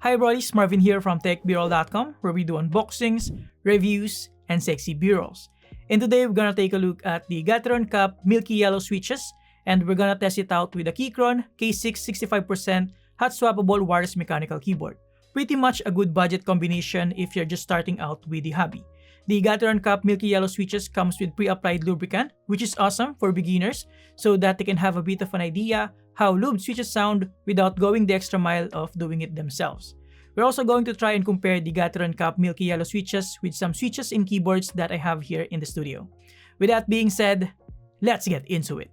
Hi everybody, Marvin here from TechBeerall.com, where we do unboxings, reviews, and sexy B-rolls. And today we're gonna take a look at the Gateron Cup Milky Yellow switches, and we're gonna test it out with the Keychron K6 65% hot swappable wireless mechanical keyboard. Pretty much a good budget combination if you're just starting out with the hobby. The Gateron Cup Milky Yellow switches comes with pre-applied lubricant, which is awesome for beginners so that they can have a bit of an idea how lube switches sound without going the extra mile of doing it themselves. We're also going to try and compare the Gateron Cup Milky Yellow switches with some switches and keyboards that I have here in the studio. With that being said, let's get into it.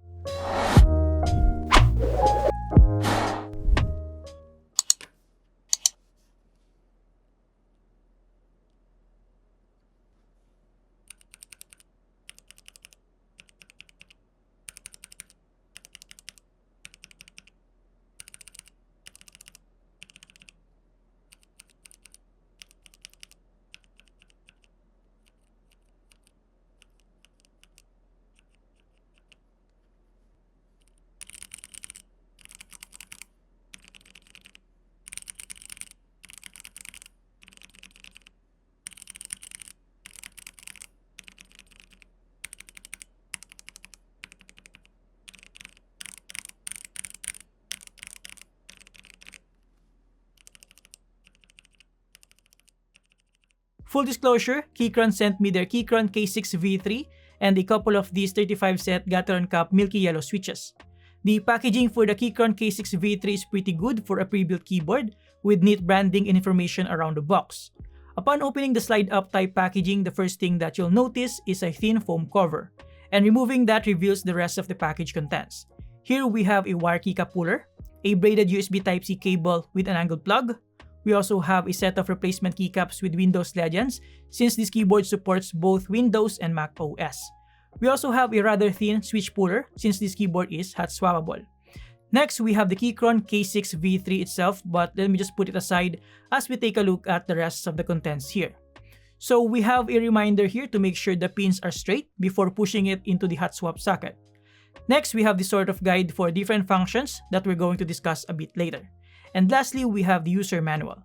Full disclosure, Keychron sent me their Keychron K6 V3 and a couple of these 35 set Gateron Cup Milky Yellow switches. The packaging for the Keychron K6 V3 is pretty good for a pre-built keyboard with neat branding and information around the box. Upon opening the slide-up type packaging, the first thing that you'll notice is a thin foam cover, and removing that reveals the rest of the package contents. Here we have a wire keycap puller, a braided USB Type-C cable with an angled plug. We also have a set of replacement keycaps with Windows Legends since this keyboard supports both Windows and Mac OS. We also have a rather thin switch puller since this keyboard is hot swappable. Next, we have the Keychron K6 V3 itself, but let me just put it aside as we take a look at the rest of the contents here. So we have a reminder here to make sure the pins are straight before pushing it into the hot swap socket. Next, we have the sort of guide for different functions that we're going to discuss a bit later. And lastly, we have the user manual.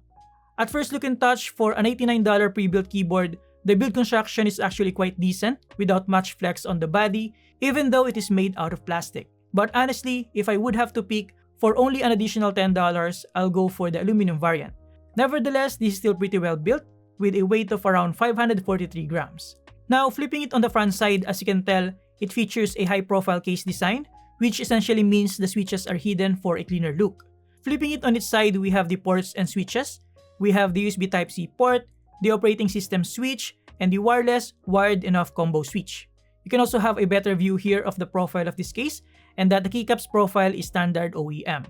At first look and touch, for an $89 pre-built keyboard, the build construction is actually quite decent without much flex on the body, even though it is made out of plastic. But honestly, if I would have to pick, for only an additional $10, I'll go for the aluminum variant. Nevertheless, this is still pretty well built, with a weight of around 543 grams. Now, flipping it on the front side, as you can tell, it features a high-profile case design, which essentially means the switches are hidden for a cleaner look. Flipping it on its side, we have the ports and switches. We have the USB Type-C port, the operating system switch, and the wireless, wired and off combo switch. You can also have a better view here of the profile of this case, and that the keycaps profile is standard OEM.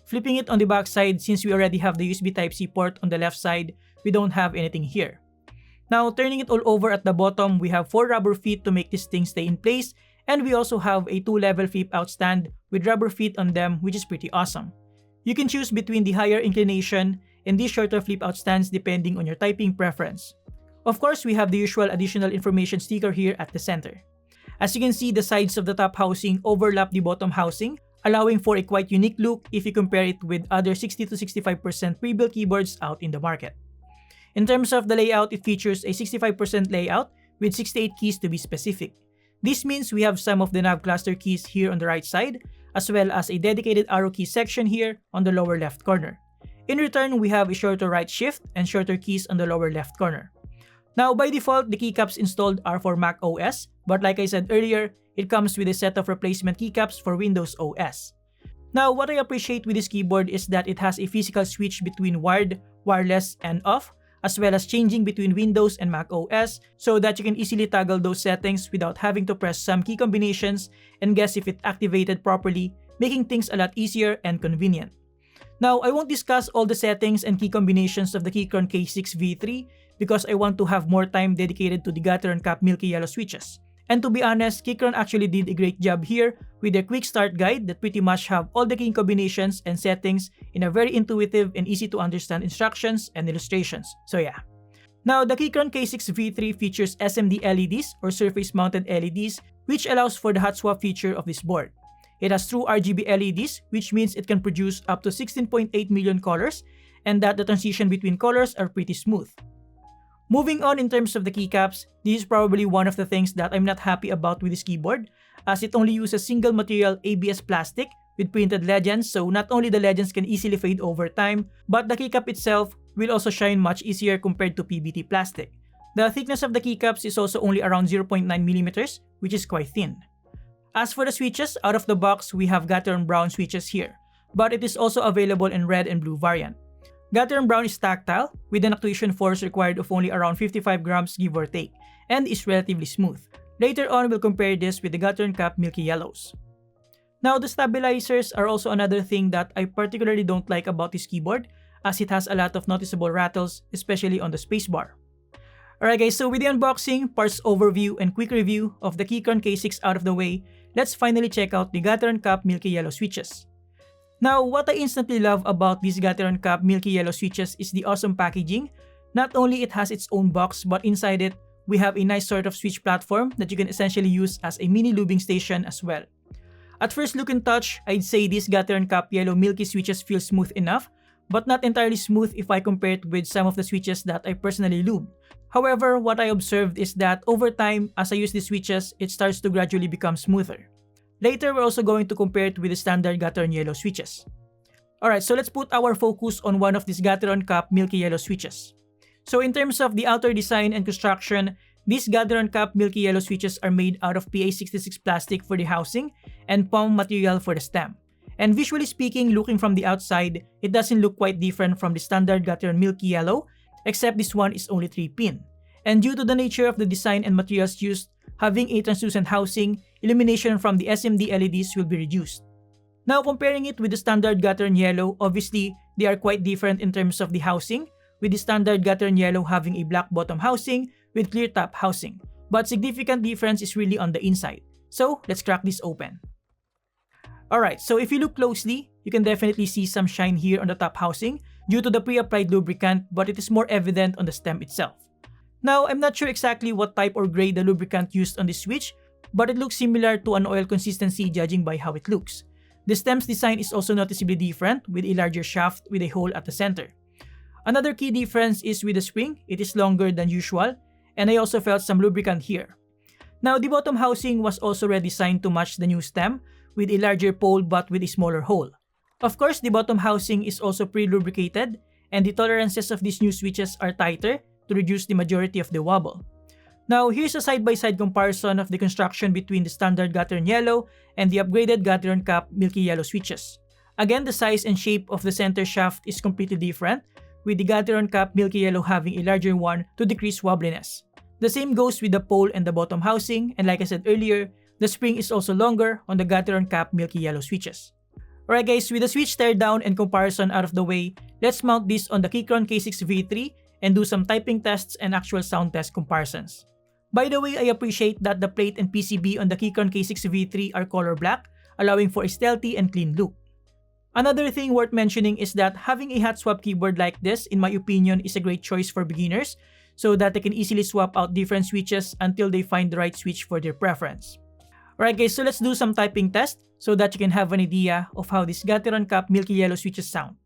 Flipping it on the back side, since we already have the USB Type-C port on the left side, we don't have anything here. Now, turning it all over at the bottom, we have 4 rubber feet to make this thing stay in place, and we also have a 2-level flip-out stand with rubber feet on them, which is pretty awesome. You can choose between the higher inclination and these shorter flip-out stands depending on your typing preference. Of course, we have the usual additional information sticker here at the center. As you can see, the sides of the top housing overlap the bottom housing, allowing for a quite unique look if you compare it with other 60-65% pre-built keyboards out in the market. In terms of the layout, it features a 65% layout with 68 keys to be specific. This means we have some of the nav cluster keys here on the right side, as well as a dedicated arrow key section here on the lower left corner. In return, we have a shorter right shift and shorter keys on the lower left corner. Now, by default, the keycaps installed are for Mac OS, but like I said earlier, it comes with a set of replacement keycaps for Windows OS. Now, what I appreciate with this keyboard is that it has a physical switch between wired, wireless, and off, as well as changing between Windows and Mac OS so that you can easily toggle those settings without having to press some key combinations and guess if it activated properly, making things a lot easier and convenient. Now, I won't discuss all the settings and key combinations of the Keychron K6 V3 because I want to have more time dedicated to the Gateron Cup Milky Yellow switches. And to be honest, Keychron actually did a great job here with their quick start guide that pretty much have all the key combinations and settings in a very intuitive and easy to understand instructions and illustrations. So yeah. Now, the Keychron K6 V3 features SMD LEDs or surface mounted LEDs, which allows for the hot swap feature of this board. It has true RGB LEDs, which means it can produce up to 16.8 million colors, and that the transition between colors are pretty smooth. Moving on in terms of the keycaps, this is probably one of the things that I'm not happy about with this keyboard, as it only uses single material ABS plastic with printed legends, so not only the legends can easily fade over time, but the keycap itself will also shine much easier compared to PBT plastic. The thickness of the keycaps is also only around 0.9mm, which is quite thin. As for the switches, out of the box we have Gateron Brown switches here, but it is also available in red and blue variant. Gateron Brown is tactile, with an actuation force required of only around 55 grams give or take, and is relatively smooth. Later on, we'll compare this with the Gateron Cap Milky Yellows. Now, the stabilizers are also another thing that I particularly don't like about this keyboard, as it has a lot of noticeable rattles, especially on the spacebar. Alright guys, so with the unboxing, parts overview, and quick review of the Keychron K6 out of the way, let's finally check out the Gateron Cap Milky Yellow switches. Now, what I instantly love about these Gateron Cap Milky Yellow switches is the awesome packaging. Not only it has its own box, but inside it, we have a nice sort of switch platform that you can essentially use as a mini lubing station as well. At first look and touch, I'd say these Gateron Cap Yellow Milky switches feel smooth enough, but not entirely smooth if I compare it with some of the switches that I personally lube. However, what I observed is that over time, as I use these switches, it starts to gradually become smoother. Later, we're also going to compare it with the standard Gateron Yellow switches. Alright, so let's put our focus on one of these Gateron Cap Milky Yellow switches. So in terms of the outer design and construction, these Gateron Cap Milky Yellow switches are made out of PA66 plastic for the housing and POM material for the stem. And visually speaking, looking from the outside, it doesn't look quite different from the standard Gateron Milky Yellow, except this one is only 3-pin. And due to the nature of the design and materials used, having a translucent housing, illumination from the SMD LEDs will be reduced. Now comparing it with the standard Gateron Yellow, obviously they are quite different in terms of the housing, with the standard Gateron Yellow having a black bottom housing with clear top housing. But significant difference is really on the inside. So let's crack this open. Alright, so if you look closely, you can definitely see some shine here on the top housing due to the pre-applied lubricant, but it is more evident on the stem itself. Now, I'm not sure exactly what type or grade the lubricant used on this switch, but it looks similar to an oil consistency judging by how it looks. The stem's design is also noticeably different with a larger shaft with a hole at the center. Another key difference is with the spring, it is longer than usual, and I also felt some lubricant here. Now, the bottom housing was also redesigned to match the new stem with a larger pole but with a smaller hole. Of course, the bottom housing is also pre-lubricated, and the tolerances of these new switches are tighter to reduce the majority of the wobble. Now, here's a side-by-side comparison of the construction between the standard Gateron Yellow and the upgraded Gateron Cap Milky Yellow switches. Again, the size and shape of the center shaft is completely different, with the Gateron Cap Milky Yellow having a larger one to decrease wobbliness. The same goes with the pole and the bottom housing, and like I said earlier, the spring is also longer on the Gateron Cap Milky Yellow switches. Alright guys, with the switch teardown and comparison out of the way, let's mount this on the Keychron K6 V3 and do some typing tests and actual sound test comparisons. By the way, I appreciate that the plate and PCB on the Keychron K6 V3 are color black, allowing for a stealthy and clean look. Another thing worth mentioning is that having a hot swap keyboard like this, in my opinion, is a great choice for beginners, so that they can easily swap out different switches until they find the right switch for their preference. Alright guys, so let's do some typing test so that you can have an idea of how this Gateron Cap Milky Yellow switches sound.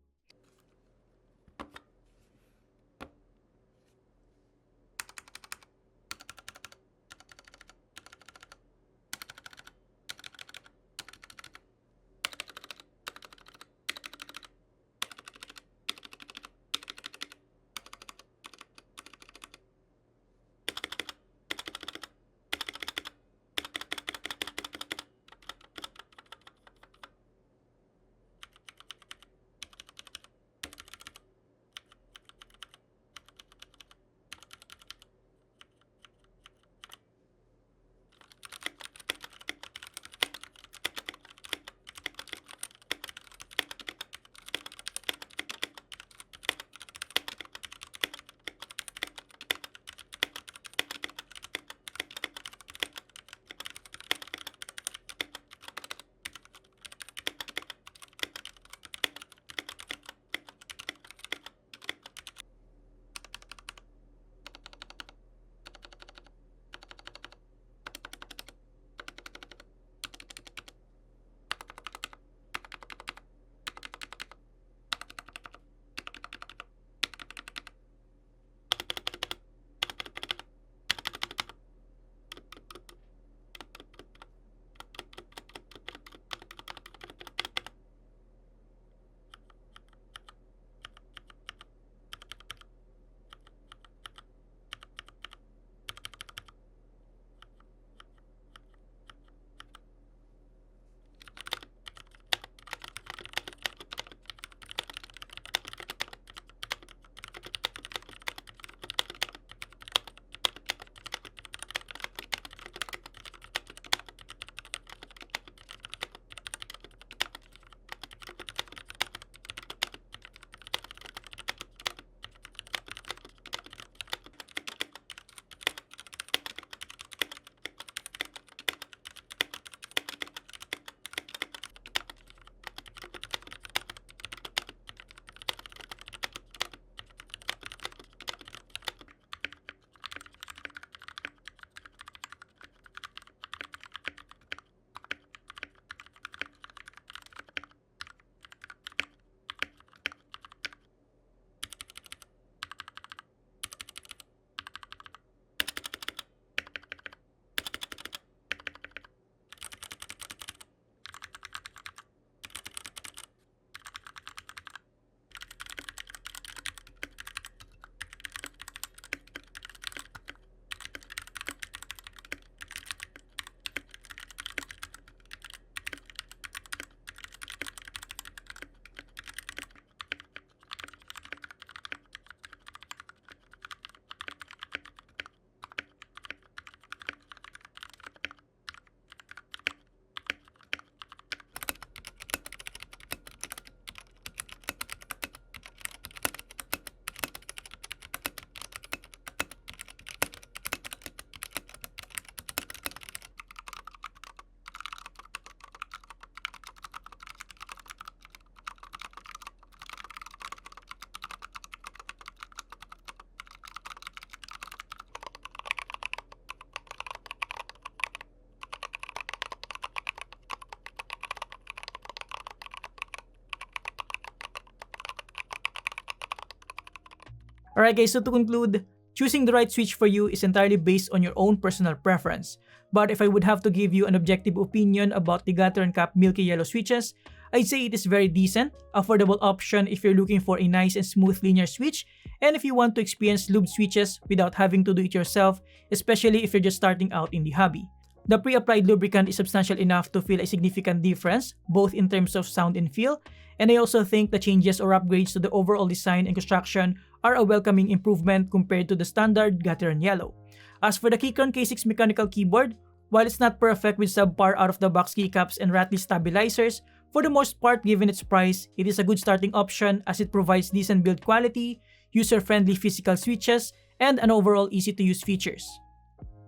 Alright guys, so to conclude, choosing the right switch for you is entirely based on your own personal preference. But if I would have to give you an objective opinion about the Gateron Cap Milky Yellow switches, I'd say it is very decent, affordable option if you're looking for a nice and smooth linear switch, and if you want to experience lube switches without having to do it yourself, especially if you're just starting out in the hobby. The pre-applied lubricant is substantial enough to feel a significant difference, both in terms of sound and feel, and I also think the changes or upgrades to the overall design and construction are a welcoming improvement compared to the standard Gateron Yellow. As for the Keychron K6 mechanical keyboard, while it's not perfect with subpar out-of-the-box keycaps and rattly stabilizers, for the most part given its price, it is a good starting option as it provides decent build quality, user-friendly physical switches, and an overall easy-to-use features.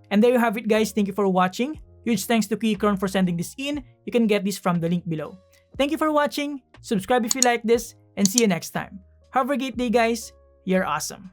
And there you have it guys, thank you for watching. Huge thanks to Keychron for sending this in. You can get this from the link below. Thank you for watching, subscribe if you like this, and see you next time. Have a great day guys, you're awesome.